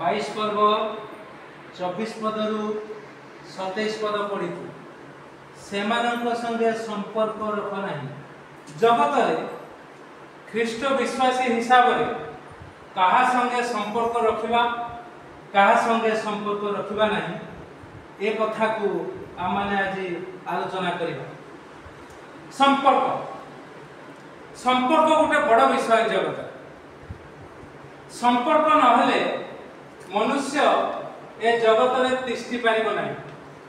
22 पर्व 24 पदरू 27 पद पढ़ी से संगे संपर्क रख ना जगत ख्रीष्ट विश्वासी हिसाब से कहा संगे संपर्क रखा कहा संगे संपर्क रखा ना ए कथा को आम मैंने आज आलोचना करवा। संपर्क संपर्क गोटे बड़ विषय जगत संपर्क नहले मनुष्य ए जगत में तिष्ठि पारिब नहीं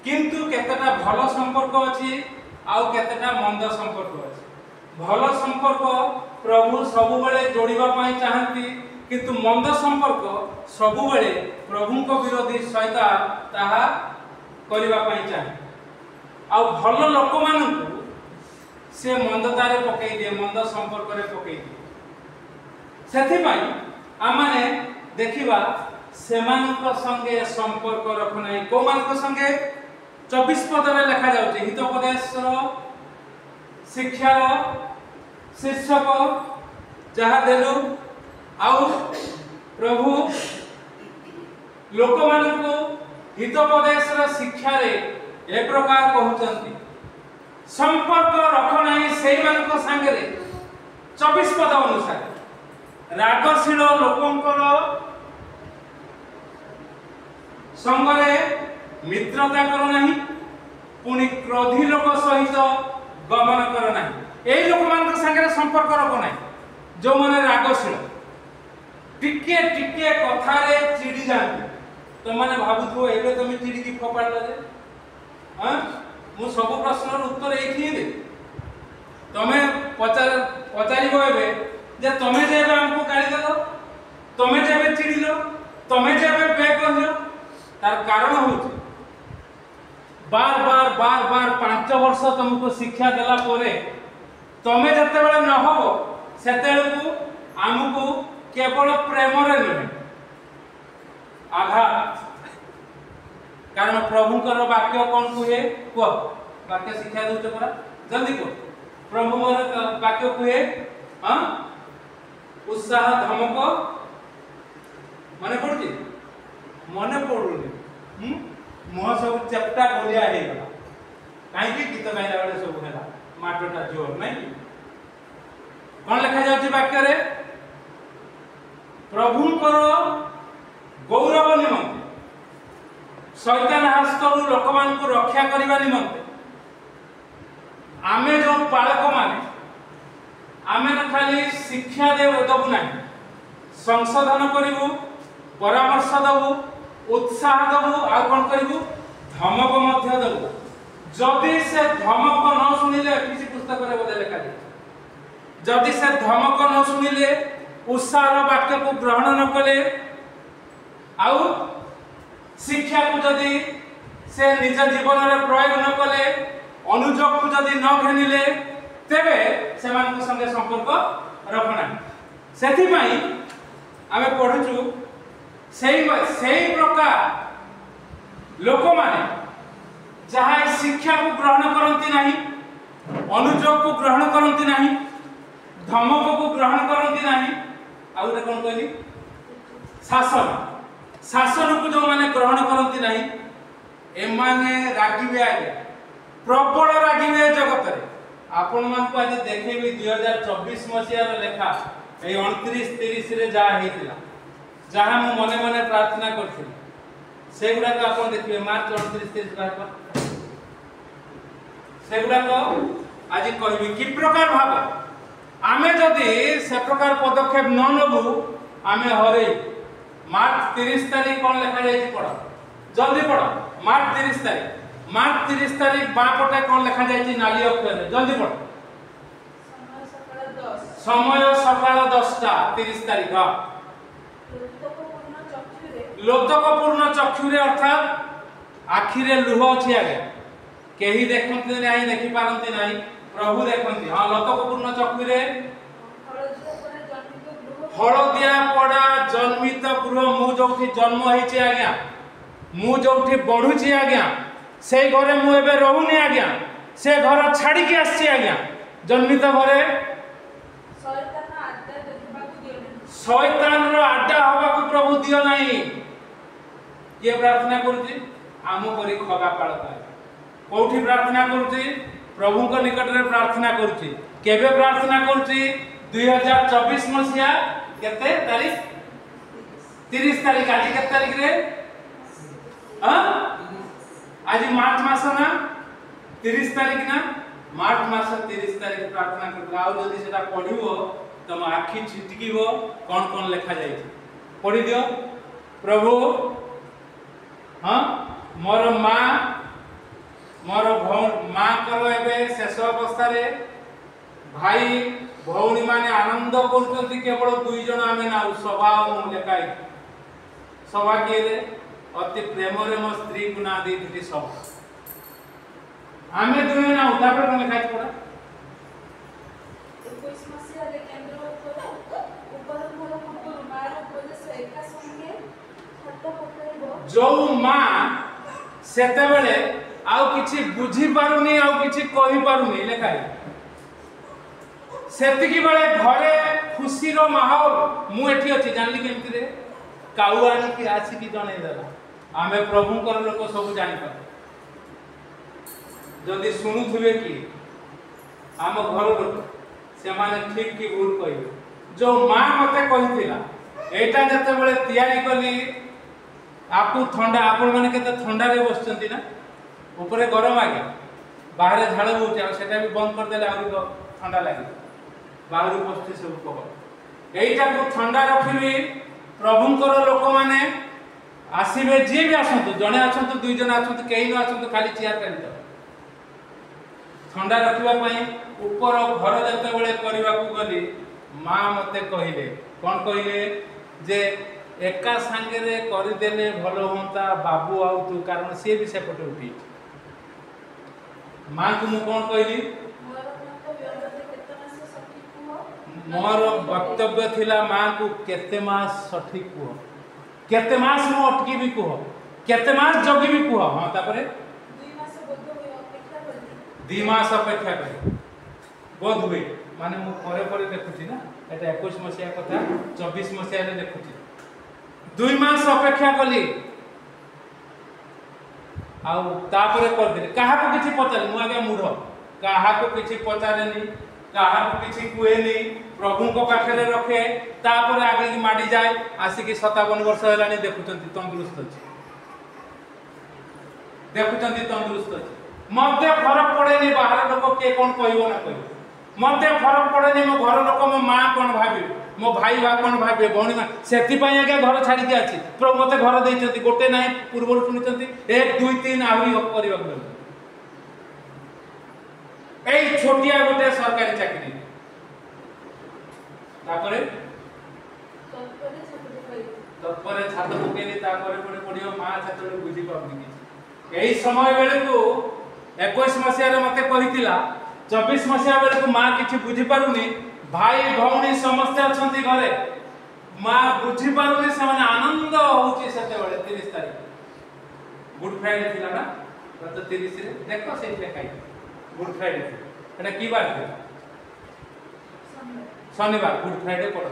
किंतु केतेटा भल संपर्क अच्छी आउ केतेटा मंद संपर्क अच्छी। भल संपर्क प्रभु सबुबले जोड़िबा पई चाहती किंतु मंद संपर्क सबुबले प्रभु को विरोधी शैतान ताहा करिबा पई चाहे आउ भल लोक मानकु से मंदतारे पकई दिए मंद संपर्क रे पकई दिए। सेथि पई आमाने देखिबा सेमानक संगे संपर्क रखना को मानक संगे 24 पद रे लिखा जाउछि हितोपदेश शिक्षार शीर्षक जहा देलु आउ प्रभु लोक मानकु हितोपदेश शिक्षा रे ए प्रकार कहउचंती संपर्क रखना से संगे 24 पद अनुसार रागशील लोकंकर संगरे मित्रता कर नहीं पुणी क्रोधी लोक सहित गमन कर नहीं यही लोक मान संगे संपर्क रख ना जो मैंने रागशील टिके टिके कथारे चिड़ी जाती तो मैंने भावुथो एबे तुम चिड़ी की फोपाड़ दे हां मु सब प्रश्नर उत्तर एठी दे तमे पचारिबो एबे जे तमे जे हमको गाली देलो तमे जे चिड़िलो तमे जे बे कहलो तार कारण होची बार बार 5 वर्ष तुमको शिक्षा देला परे तमे जते बेले न होबो सेतेलकु हमको केवल प्रेम रे नहीं आघात कारण प्रभुकर वाक्य कौन कहे कह वाक्य शिक्षा दौच परा जल्दी कह प्रभु मोर वाक्य कहे हाँ उत्साह धमक मन पड़ुची मन पड़ुनी मुह सब चेप्टा गोलिया हो गला कहीं गीत गाइला बेले सब है माटोटा जोर नहीं कौन लिखा जाउची वाक्य रे प्रभुकर गौरव निमंते शैतान हस्तरू लोक मान को रक्षा करने निमंते आमे जो पालक माने आमे न खाली शिक्षा दे दबु ना संशोधन करिवु परामर्श दबु उत्साह दबु आ कोन करिवु धमक मध्य दबु जदि से धमक न सुनिले किसी पुस्तक रे बोले लिखा दे जदि से धमक न सुनिले उत्साह वाक्य को ग्रहण न कले आउ शिक्षा को जदि से निज जीवन में प्रयोग न कले अनुजोग को जदि न घेनिले तेबे सेमान संगे संपर्क रखना सेथि पई आमे पढुछु सेही प्रकार लोक माने जहाँ शिक्षा को ग्रहण करती नहीं अनुजोग को ग्रहण करती नहीं धमक को ग्रहण करती नहीं आउ कौन कहली शासन शासन को जो माने ग्रहण करती नहीं एमाने रागिबे आगे प्रबल रागिबे जगत रे आपण मान को आज देखेबी 2024 मसियार लेखा ए 29 30 रे जा हेतिला जहां मु मने मने प्रार्थना करथिली सेगुडा को आपण देखिबे मार्च 29 30 बाहर सेगुडा को आज कहबी कि प्रकार भाव आमे जदि से प्रकार पदक्षेप न नबु आमे हरे मार्च 30 तारीख कौन लिखा जाए पढ़ जल्दी पढ़ मार्च 30 तारीख बापटे कौन लिखा जाए नाली अक्षर जल्दी पढ़ समय सकाल 10टा 30 तारीख हाँ लोतकपूर्ण चक्षुरे अर्थात आखिरे लुह अच्छी आगे कहीं देखते नहीं देखी पारती नहीं प्रभु देखती हाँ लोतकपूर्ण चक्षुरे हलदिया पड़ा जन्मित गृह मु जो जन्म होइछि आज्ञा मु जो बढ़ुछि आज्ञा से घरे मु एबे रहूनी आज्ञा से घर छाड़ी के आछि आज्ञा जन्मित घरे शैतान रो आड्डा हवा को प्रभु दियो नहीं किए प्रार्थना करुची आम परी खगा पालता कौटी प्रार्थना करुची प्रभु को निकट में प्रार्थना करुची केबे प्रार्थना करुची 2024 मसिया केते तारीख 30 तारीख आज केते तारीख रे आज मार्च मास ना 30 तारीख ना मार्च मास 30 तारीख प्रार्थना करला आ जदी सेटा पढिबो तम आखि छिटकीबो कोन लिखा जाय पढ़ी दियो प्रभु हाँ मोर माँ मोर माँ कर एबे शेष अवस्था रे भाई भौणी माने आनंद करछंती केवल दुई जन आमे ना सभा मु लेखाई सभा के रे अति प्रेम रे मो स्त्री को ना देथि सब आमे दुई ना उतार पर लेखाई पड़ा 21 मसिया रे केंद्र ऊपर मोर पूर्व मार उपदेश एका संगे हट पकड़िबो जो माँ सेते बेले आउ किछि बुझी पारुनी आउ किछि कहि पारुनी लेखाई सेतिकी बेले घरे खुशी रो माहौल मु एठी अछि जानली केमति रे काउ आनी कि आसी कि जणे देला आमे प्रभु कर लोक सब जानि पा जदी सुनुथुबे कि आम घर लोक से माने ठीक कि भूल कहिबे जो मां मते कहिथिला एटा जते बेले तयारी कली आपको ठंडा आपण माने केते ठंडा रे बसचंती ना ऊपर गरम आ गया बाहर झाड़ होउचे आ सेटा भी बंद कर देले आउरी ठंडा लागे बाहर बसते सब कह एटा को ठंडा रखिबी प्रभुंकर लोक माने आसीबे जे भी आसंतु जणे आसंतु दुई जण आसंतु केही न आसंतु खाली चेयर काढी ठंडा रखिबा पई ऊपर घर जते बेले करबा को गली मां मते कहिले कोन कहिले जे एका संगे रे करि देले भलो होंता बाबू आउ तू कारण से भी से पटे उठी मां को मु कोन कहिली मोर वक्तव्य थिला मां को केते मास सठिक को केते मास मो अटकी भी को केते मास जगी भी को हां तापरे 2 मास बोध हुए अपेक्षा करती 2 मास अपेक्षा करी बोध हुए माने मु परे परे देखुची ना एटा 21 मसिया कथा 24 मसिया रे देखुची 2 मास अपेक्षा कली आउ तापरे कर दिले काहा को किछि पचारे मु आगे मूढ़ काहा को किछि पचारेनी काहा को किछि कुएनी प्रभु को पाखरे रखे तापरे आगे की माडी जाए आसी की 57 वर्ष हेलानी देखुचंती तंदुरुस्त अछि देखुचंती तंदुरुस्त अछि मध्य फरक पड़ेनी बाहर लोक के कोन कहइबो ना कहइबो मध्य फरक पड़ेनी मो घर लोक मो मां कोन भाबी मो भाई बा कोन भाबे भौणी मा सेति पई आगे घर छाडी के अछि प्रभु मते घर देइचंती गोटे नाही पूर्व सुनिचंती 1 2 3 आहुरी करबा को एई छोटिया गोटे सरकारी चाकरी तापरे तत्परे छात्र पकेली तापरे पड़े पड़ियो मां छात्र बुझी पाबनी कि एई समय बेले को 21 मसिया रे मते कहितिला 24 मसिया बेले को मां किछि बुझी पारुनी भाई भौणी समस्त अछंती घरे मां बुझी पारुनी से माने आनंद होउची सते बेले 30 तारीख गुड फ्राइडे थिला ना गत 30 रे देखो सेही देखाई गुड फ्राइडे एटा की बात है शनिवार गुड फ्राइडे पड़ो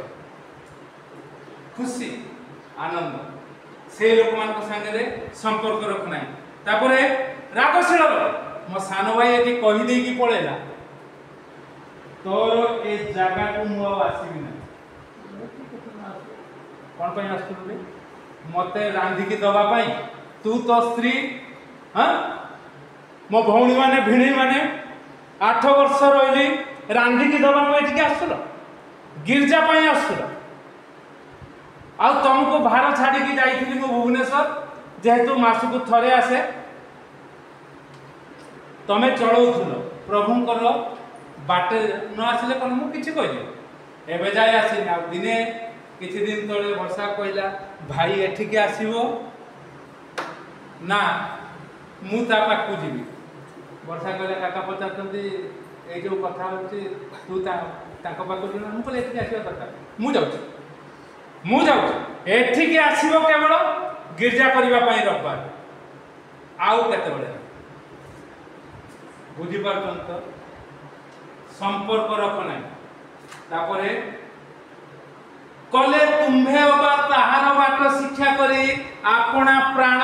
खुशी आनंद से लोक मान को संगे रे संपर्क रखना तापरे रागशील मो सानो भाई एटी कहि दे की पळेला तोर ए जागा को मु आसीबी ना कोन पई आस्तु रे मते रांधी की दबा पई तू तो स्त्री हां मो भौणी माने भिणी माने 8 वर्ष रहिली रांधी की दबा पई टिके आसुला गिरजा पई आसुला आ तुमको भार छाड़ी की जाइथिली मो भुवनेश्वर जेहेतु मासु को थरे आसे तमे चलौथुलो प्रभुंकर बाटे न आसिले कोन मु किछि कहिले एबे जाय आसी ना दिने किछि दिन तळे वर्षा कहला भाई एठी के आसीबो ना मु ता पाकु जीवी वर्षा कहला काका पचारतंती ए जो कथा होची तू ताको पाकु ना मु कहले एठी आसीबा दरकार मु जाउची एठी के आसीबो केवल गिरजा करिबा पई रब्बार आउ केते बळे बुझी पारछन तो संपर्क रख नाही तापरे कले तुम्हे ओबा ताहार बाट शिक्षा करी आपणा प्राण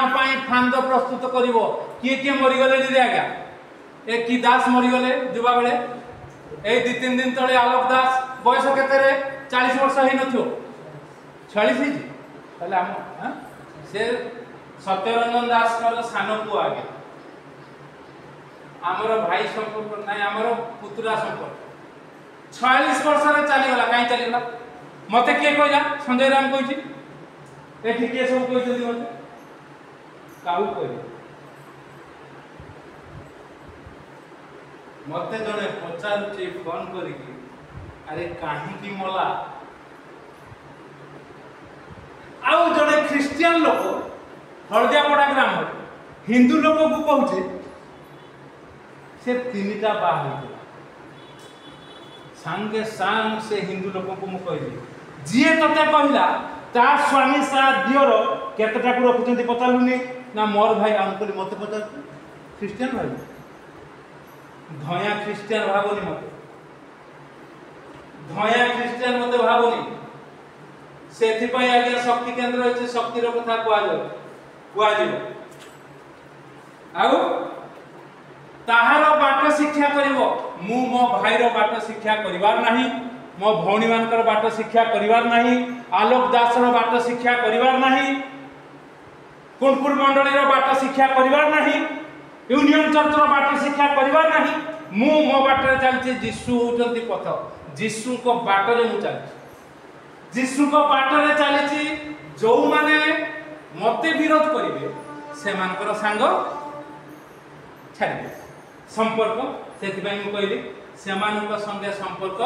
फांद प्रस्तुत करिवो किए किए मरी गले रे आज्ञा ए की दास मरी गले जुबा बेले ए 2-3 दिन तले आलोक दास बयस केते रे 40 वर्ष हे नथियो 40 ही ताले हम हां से सत्यरंजन दास कर सानो पु आज्ञा हमर भाई संपर्क नाही हमर पुत्रा संपर्क 46 वर्ष रे चली गला काई चली गला मते के कहला संजय राम कहछि ए ठीके सब कहि जल्दी मते काऊ कहि मते जने पचारुची फोन करी कि अरे काहे की मला आउ जने क्रिश्चियन लोक हळदियापड़ा ग्राम हिंदू लोक को कहूचे से तीनटा बाहा सांगे सांग से हिंदू लोक को मु कहली जिए तते कहला ता स्वामी सा दियोर केतटा को रखुचंती पतालुनी ना मोर भाई अंकल मते पता क्रिश्चियन भाई धया क्रिश्चियन भाबोनी मते धया क्रिश्चियन मते भाबोनी सेथि पय आगे शक्ति केंद्र होचे शक्ति रो कथा कुआ जिवो आउ ताहार बाट शिक्षा करिवो मु मो भाई रो बाट शिक्षा करिवार नाही मो भौणी मानकर बाट शिक्षा करिवार नाही आलोक दास रो बाट शिक्षा करिवार नाही कुणपुर मंडली रो बाट शिक्षा करिवार नाही यूनियन चर्च रो बाट शिक्षा करिवार नाही मु मो बाट रे चलछि यीशु होचंती पथ यीशु को बाट रे मु चलछि यीशु को बाट रे चलछि जो माने मते विरोध करिवे से मानकर संग छाड़िबे संपर्क सेति पय मु कहली सेमानक संगे संपर्क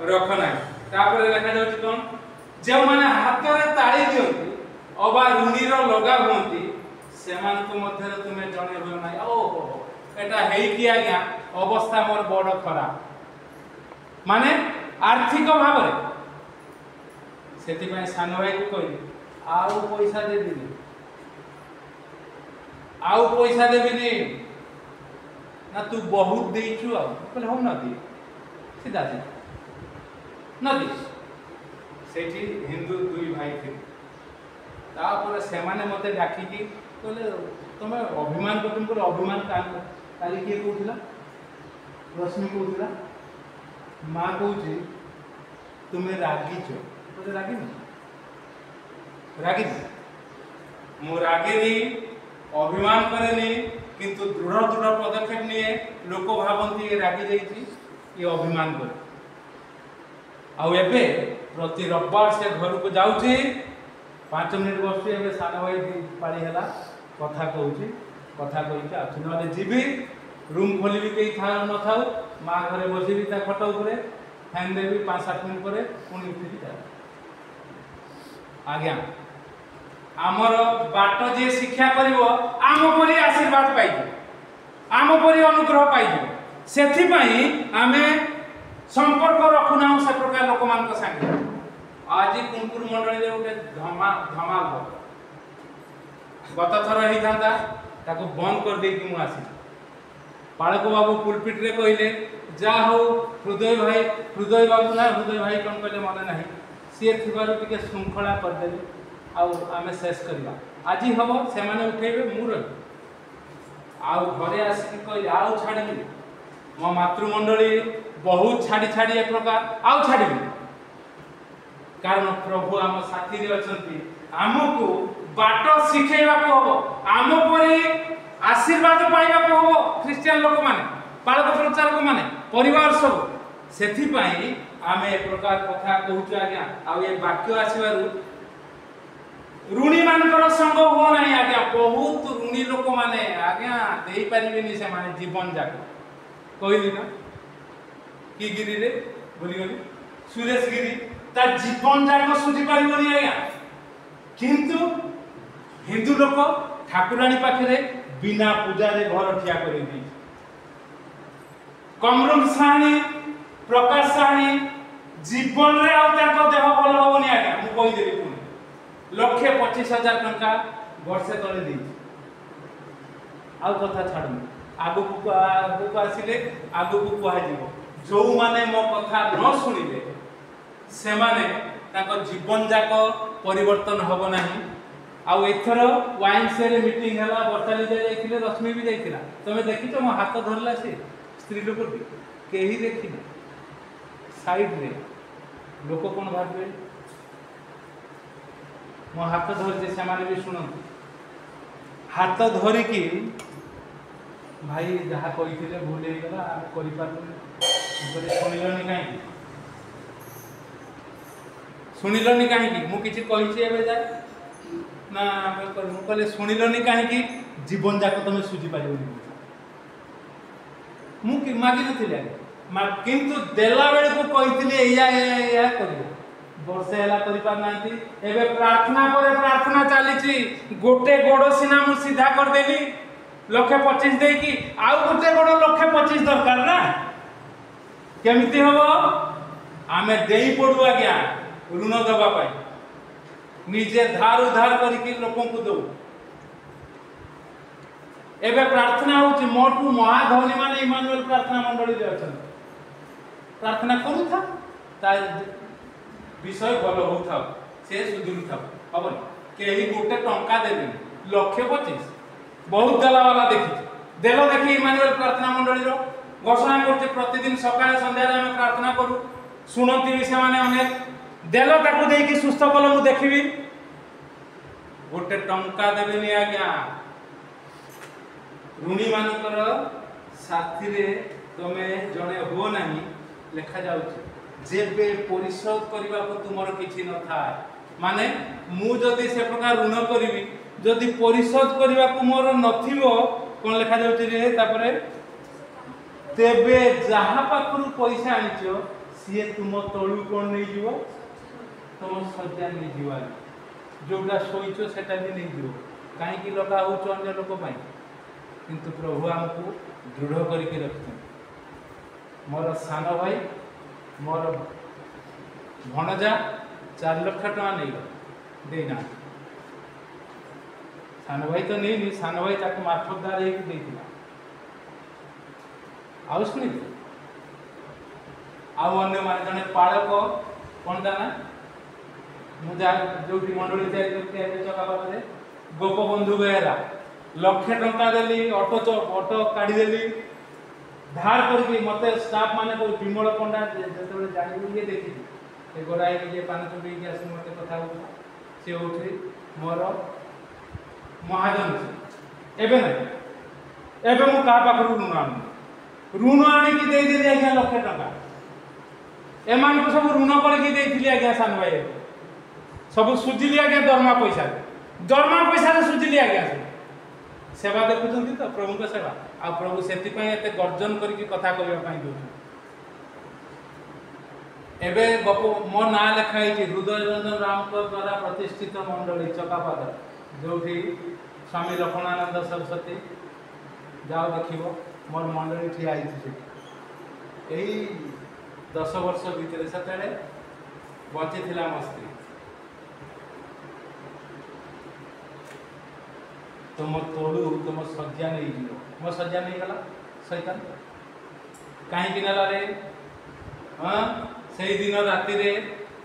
रख नाही तापर लेखा जाउछि कोन जे माने हाथ रे ताळी दियंती अबा ऋणी रो लगा होंती सेमान को मध्य तुमे जणे हो नाही ओहो एटा हेई कि आज्ञा अवस्था मोर बड़ खराब माने आर्थिक भाव रे सेति पय सान भाई को कहली आउ पैसा देबिनी आउ पैसा देबिनी ना तू बहुत देइछु आ कहले हम ना दी सीधा से ना दी सेठी हिंदू दुई भाई थे तापर से माने मते डाकी की कहले तुम अभिमान को तुमको अभिमान काली के कहउथिला रश्मि कहउथिला मां कहउछि तुमे रागी छ कहले रागी नहीं रागी मु रागी नहीं अभिमान करेनी किंतु दृढ़ दृढ़ पदक्षेप निये लोक भावंती ये रागी जाइछि ये अभिमान करे आउ एबे प्रति रविवार से घर को जाउछि 5 मिनिट बसु एबे सानो भाई पाली हला कथा कहउछि कथा कहिके आछि नले जीबी रूम खोलिबी केई था न थाउ मां घरे बसिबी ता खट ऊपर फैन देबी 5-7 मिनिट परे पुनी उठिबी जा आज्ञा आमर बाट जे शिक्षा करिवो आम परि आशीर्वाद पाइबो आम परि अनुग्रह पाइबो सेथि पई आमे संपर्क रखुना से प्रकार लोक मान को संगे आज कुंकुर मंडली रे उठे धमाल हो गत थर ही थांदा ताको बंद कर दे कि मु आसी पाळको बाबू पुलपिट रे कहिले जा हो हृदय बाबू ना हृदय भाई कोन कहले माने नाही से थिबारु टिके श्रृंखला कर देबे आउ आमे शेष करबा आज हबो से माने उठेबे मु रही आउ घरे आसी कहि आउ छाडी मो मातृमंडली बहुत छाड़ी एक प्रकार आउ छाड़ी कारण प्रभु आम साथी रे अछंती आमको बाट शिखेबा को हो आम परि आशीर्वाद पाइबा को हो क्रिश्चियन लोक माने पालक प्रचारक माने परिवार सब सेथि पई आमे एक प्रकार कथा कहूछु आज्ञा आ ए वाक्य आसीबारु ऋणी मानकर संग हो नाही आज्ञा बहुत ऋणी लोक माने आज्ञा देई परिबेनी से माने जीवन जाक कहली ना की गिरी रे बोली गली सुरेश गिरी ता जीवन जाक सुझी परिबनी आज्ञा किंतु हिंदू लोक ठाकुराणी पाखरे बिना पूजा रे घर ठिया करि दी कमरुम साहनी प्रकाश साहनी जीवन रे आ ताको देह भल होबनी आज्ञा मु कहि देबी पुनी 1,25,000 टंका वर्षे तले दी आ कथा छाडू आगु को आसिले आगु को कहा जीवो जो माने मो कथा न सुनिले से माने ताको जीवन जाक परिवर्तन होबो नाही आउ एथर वाइन से मीटिंग है बर्षाली जाइए रश्मि भी जाइए तुम देखिच मो हाथ धरला से स्त्री लोक कहीं देखी साइड रे लोक कौन भावे मो हाथ धरचे से भी शुणु हाथ धरिकी भाई जहाँ कही भूल होगा आम कर शुणिलनि कहीं शुणिलनि कहीं मुझे कही जाए ना कहले शुणिलनि कहीं जीवन जाक तुम सुझी पार मुझे मागिन किंतु देला बेल को कही कर वर्षे है कर प्रार्थना पर प्रार्थना चली गोटे गोड़ सीना मु सीधा करदेली 125 देकी आउ गोटे गोड़ 125 दरकार ना केमती हम आमे देई पड़ू आज्ञा ऋण दबा निजे धार उधार करके लोक दो एबे प्रार्थना होची मोटू महाधनी माने इमानुएल प्रार्थना मंडली रे अछन प्रार्थना करू था ता विषय भल होता से सुधुरु था हबन केही गोटे टंका देबे 125 बहुत देला वाला देखि देलो देखि इमानुएल प्रार्थना मंडली रो घोषणा करते प्रतिदिन सकाळे संध्या रे हम प्रार्थना करू सुनती भी से माने अनेक देलो ताकू देकी सुस्थ कल मु देखिबी गोटे टंका देबेनी आज्ञा ऋणी मानकर साथी रे तमे जणे हो नाही लेखा जाउछ जेबे परिशोध करबा को तुमर किछि न था माने मु जदी से प्रकार ऋण करिवि जदी परिशोध करबा को मोर नथिबो कोन लेखा जाउछ रे तापरे तेबे जहा पाखरु पैसा आनिचो सिए तुम तळु कोन नै जीवो तुम सज्जा नै जीवा जोटा सोइचो सेटा भी नै जीवो काहे कि लगा हो अन्य लोक पाई किंतु प्रभु हमको दृढ़ करके रखते मोर सान भाई मोर भणजा 4 लाख टका नहीं देना सान भाई तो नहीं सान भाई ताको मार्फतदार है देथिला आउ सुनी आउ अन्य माने जने पाळक कोन दाना मुझा जो मंडली तैयारी चका पारे गोपबंधु बेहरा 1 लाख टका देली ऑटो काढी देली धार करके मते स्टाफ माने को विमल पंडा जतबे जानि ये देखि ए गोराई के पान चुबी के आसी मते कथा हो से उठी मोर महाजन एबे नै एबे मु का पाखरु ऋण आनी की दे देली आज्ञा 1 लाख टका एमान को सब ऋण करके देथिली आज्ञा सान भाई सब सुजिली आज्ञा दरमा पैसा रे सुजिली आज्ञा सेवा देखुଛନ୍ତି तो प्रभु को सेवा आ प्रभु सेति पय एते गर्जन करके कथा कहबा पय दउ एबे गप मो ना लिखाई छी हृदय रंजन राम को द्वारा प्रतिष्ठित मंडली चकापाद जोठी स्वामी लखनानंद सरस्वती जाओ देखिबो मोर मंडली ठिया आइ छी एही 10 वर्ष भीतर सतरे बची थिला मस्ती तुम तोड़ू तुम सज्जा नहीं जीव मो सज्जा नहीं गला शैतान कहीं नेला रे हाँ से दिन राति रे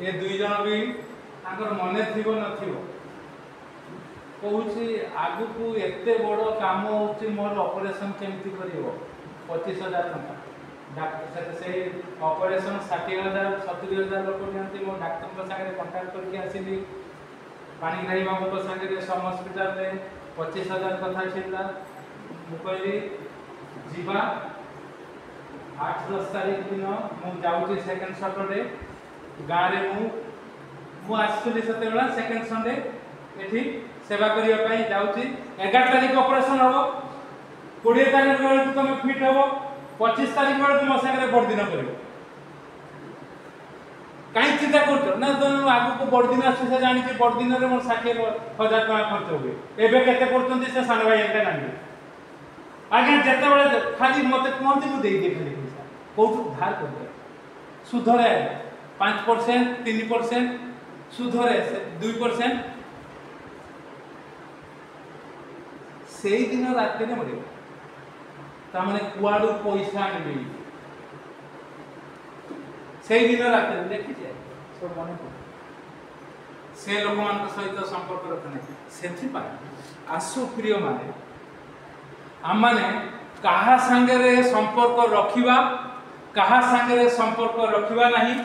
ये दुई जन भी आगर मने थिबो नथिबो कहूची आगु को एते बड़ काम होची मोर ऑपरेशन केमती करिवो 25,000 टका डॉक्टर से ऑपरेशन 60,000 70,000 लोक जानती मो डॉक्टर को संगे कांटेक्ट करके आसीली पानी ग्राही बाबू को संगे सम हॉस्पिटल रे 25,000 कथा छिला मुकली जीवा 8-10 तारीख दिन मु जाउची सेकंड सैटरडे गारे मु आसली सते बेला सेकंड संडे एठी सेवा करिया पई जाउची 11 तारीख ऑपरेशन हो 20 तारीख बेला तुम फिट हो 25 तारीख बेला तुम संगे बड़ दिन करियो कहीं चिंता करतो ना तो आगु को बड़ दिन आसे से जानि कि बड़ दिन रे मोर 60,000 टका खर्च होबे एबे केते करतंती से सान भाई एंटा नानी आगे जते बेले खाली मते कोनती मु देई दे खाली पैसा कोठु धार कर दे सुधरे 5% 3% सुधरे 2% सेई दिन रात ने मरे ता माने कुआडू पैसा आनिबे सेई दिन रात देखि जे सब मन से लोक मान सहित संपर्क रखना से आसु प्रिय माने आम माने कहा संगे संपर्क रखिबा कहा संगे संपर्क रखिबा नहीं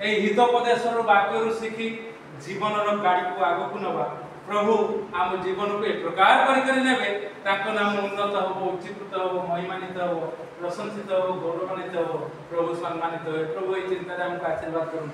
ए हितोपदेशर वाक्य शिखी जीवन गाड़ी को आग को नवा प्रभु आम जीवन को एक प्रकार करे नाम उन्नत हम उच्चीकृत हम महिमानित हम प्रशंसित हम गौरवान्वित हम प्रभु सम्मानित हो प्रभु ये चिंता आमको आशीर्वाद करूँ।